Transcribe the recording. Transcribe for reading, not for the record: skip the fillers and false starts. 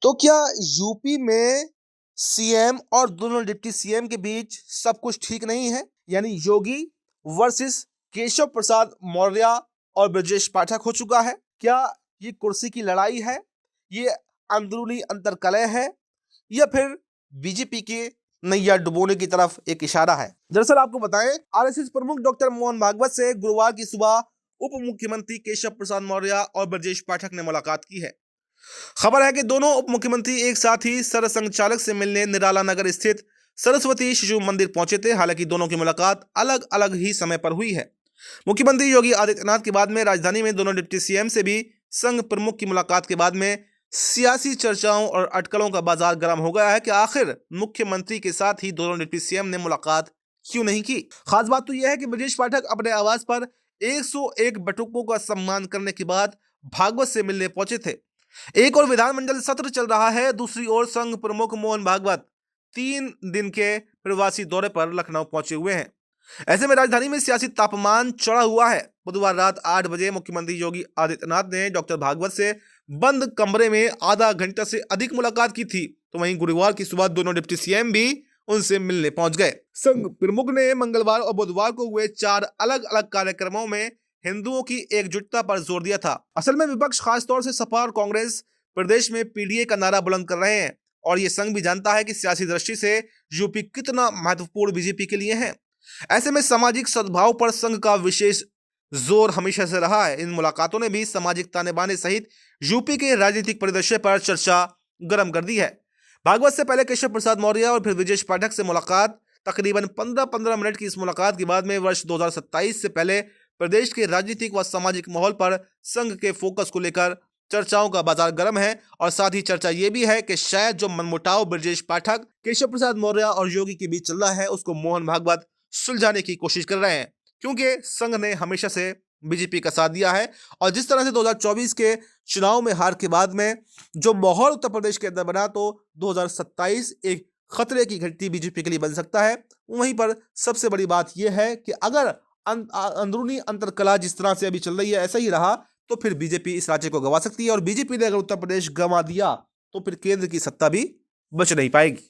तो क्या यूपी में सीएम और दोनों डिप्टी सीएम के बीच सब कुछ ठीक नहीं है? यानी योगी वर्सेस केशव प्रसाद मौर्य और ब्रजेश पाठक हो चुका है। क्या ये कुर्सी की लड़ाई है, ये अंदरूनी अंतर्कलह है, या फिर बीजेपी के नैया डुबोने की तरफ एक इशारा है? दरअसल आपको बताएं, आरएसएस प्रमुख डॉक्टर मोहन भागवत से गुरुवार की सुबह उप मुख्यमंत्री केशव प्रसाद मौर्य और ब्रजेश पाठक ने मुलाकात की है। खबर है कि दोनों उप मुख्यमंत्री एक साथ ही सरसंघ चालक से मिलने निराला नगर स्थित सरस्वती शिशु मंदिर पहुंचे थे। हालांकि दोनों की मुलाकात अलग अलग ही समय पर हुई है। मुख्यमंत्री योगी आदित्यनाथ के बाद में राजधानी में दोनों डिप्टी सीएम से भी संघ प्रमुख की मुलाकात के बाद में सियासी चर्चाओं और अटकलों का बाजार गर्म हो गया है कि आखिर मुख्यमंत्री के साथ ही दोनों डिप्टी सीएम ने मुलाकात क्यों नहीं की। खास बात तो यह है कि ब्रजेश पाठक अपने आवास पर 101 बटुकों का सम्मान करने के बाद भागवत से मिलने पहुंचे थे। एक और विधानमंडल सत्र चल रहा है, दूसरी ओर संघ प्रमुख मोहन भागवत 3 दिन के प्रवासी दौरे पर लखनऊ पहुंचे हुए हैं। ऐसे में राजधानी में सियासी तापमान चढ़ा हुआ है। बुधवार रात 8 बजे मुख्यमंत्री योगी आदित्यनाथ ने डॉक्टर भागवत से बंद कमरे में आधा घंटा से अधिक मुलाकात की थी, तो वहीं गुरुवार की सुबह दोनों डिप्टी सीएम भी उनसे मिलने पहुंच गए। संघ प्रमुख ने मंगलवार और बुधवार को हुए 4 अलग अलग कार्यक्रमों में हिंदुओं की एकजुटता पर जोर दिया था। असल में विपक्ष, खासतौर से सपा और कांग्रेस, प्रदेश में पीडीए का नारा बुलंद कर रहे हैं और ये संघ भी जानता है कि सियासी दृष्टि से यूपी कितना महत्वपूर्ण बीजेपी के लिए है। ऐसे में सामाजिक सद्भाव पर संघ का विशेष जोर हमेशा से रहा है। इन मुलाकातों ने भी सामाजिक ताने बाने सहित यूपी के राजनीतिक परिदृश्य पर चर्चा गर्म कर दी है। भागवत से पहले केशव प्रसाद मौर्य और फिर ब्रजेश पाठक से मुलाकात, तकरीबन 15-15 मिनट की इस मुलाकात के बाद में वर्ष 2027 से पहले प्रदेश के राजनीतिक व सामाजिक माहौल पर संघ के फोकस को लेकर चर्चाओं का बाजार गर्म है। और साथ ही चर्चा ये भी है कि शायद जो मनमुटाव ब्रजेश पाठक, केशव प्रसाद मौर्य और योगी के बीच चल रहा है, उसको मोहन भागवत सुलझाने की कोशिश कर रहे हैं, क्योंकि संघ ने हमेशा से बीजेपी का साथ दिया है। और जिस तरह से 2024 के चुनाव में हार के बाद में जो माहौल उत्तर प्रदेश के अंदर बना, तो 2027 एक खतरे की घंटी बीजेपी के लिए बन सकता है। वहीं पर सबसे बड़ी बात यह है कि अगर अंदरूनी अंतरकला जिस तरह से अभी चल रही है ऐसा ही रहा, तो फिर बीजेपी इस राज्य को गंवा सकती है। और बीजेपी ने अगर उत्तर प्रदेश गंवा दिया तो फिर केंद्र की सत्ता भी बच नहीं पाएगी।